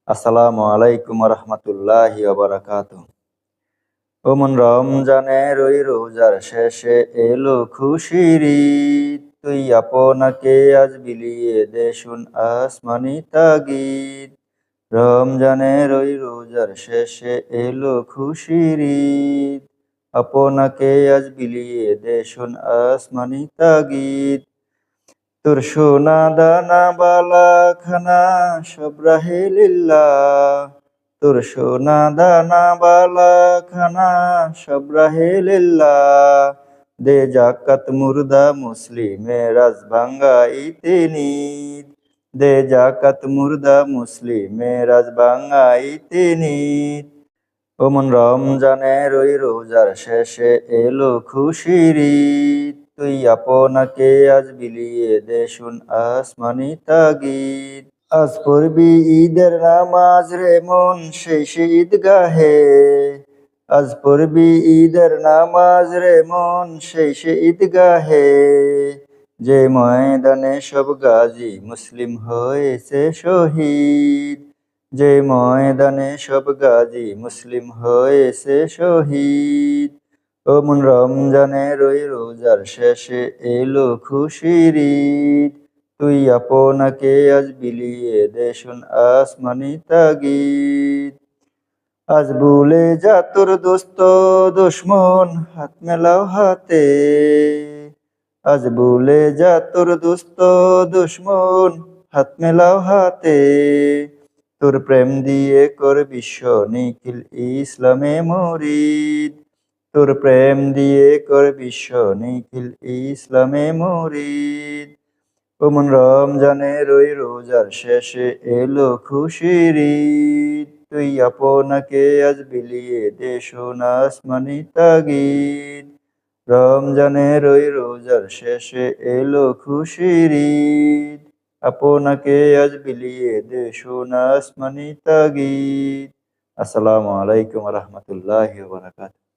আসসালামু আলাইকুম রহমতুল্লাহি বারাকাতুহ। ওমন রমজানের ওই রোজার শেষে এলো খুশির ঈদ, তুই আপনাকে আজ বিলিয়ে দে শুন আসমানি তাগিদ। রমজানের ওই রোজার শেষে এলো খুশির ঈদ, আপনাকে আজ বিলিয়ে দে শুন আসমানি তাগিদ। তোর সোনা দানা বালা খানা সব রাহে লিল্লাহ, তোর সোনা দানা বালা খানা সব রাহে লিল্লাহ। দে জাকাত মুর্দা মুসলিমের রাজ ভাঙ্গা ইতিনিদ, দে জাকাত মুর্দা মুসলিমের রাজ ভাঙ্গা ইতিনিদ। ওমন রমজানের ওই রোজার শেষে এলো খুশির ঈদ, তুই আপনাকে আজ বিলিয়ে দে শুন আসমানি তাগিদ। আজ পড়বি ঈদের নামাজ রে মন সেই ঈদগাহে, আজ পড়বি ঈদের নামাজ রে মন সেই ঈদগাহে। যে ময়দানে সব গাজী মুসলিম হয়েছে শহীদ, যে ময়দানে সব গাজী মুসলিম হয়েছে শহীদ। ওমন রমজানের ওই রোজার শেষে এলো খুশির ঈদ, তুই আপনাকে আজ বিলিয়ে দে শুন আসমানি তাগিদ। আজ ভুলে যা তোর দোস্ত দুশ্মন হাত মেলাও হাতে, আজ ভুলে যা তোর দোস্ত দুশ্মন হাত মেলাও হাতে। তোর প্রেম দিয়ে কর বিশ্ব নিখিল ইসলামে মরিদ, তোর প্রেম দিয়ে কর বিশ্ব নিখিল ইসলামে মরিদ। ওমন রমজানের ওই রোজার শেষে এলো খুশির ঈদ, তুই আপনাকে আজ বিলিয়ে দে শুন আসমানি তাগিদ। রমজানের ওই রোজার শেষে এলো খুশির ঈদ, আপনাকে আজ বিলিয়ে দে শুন আসমানি তাগিদ। আসসালামু আলাইকুম রহমতুল্লাহি ওয়া বারাকাতুহু।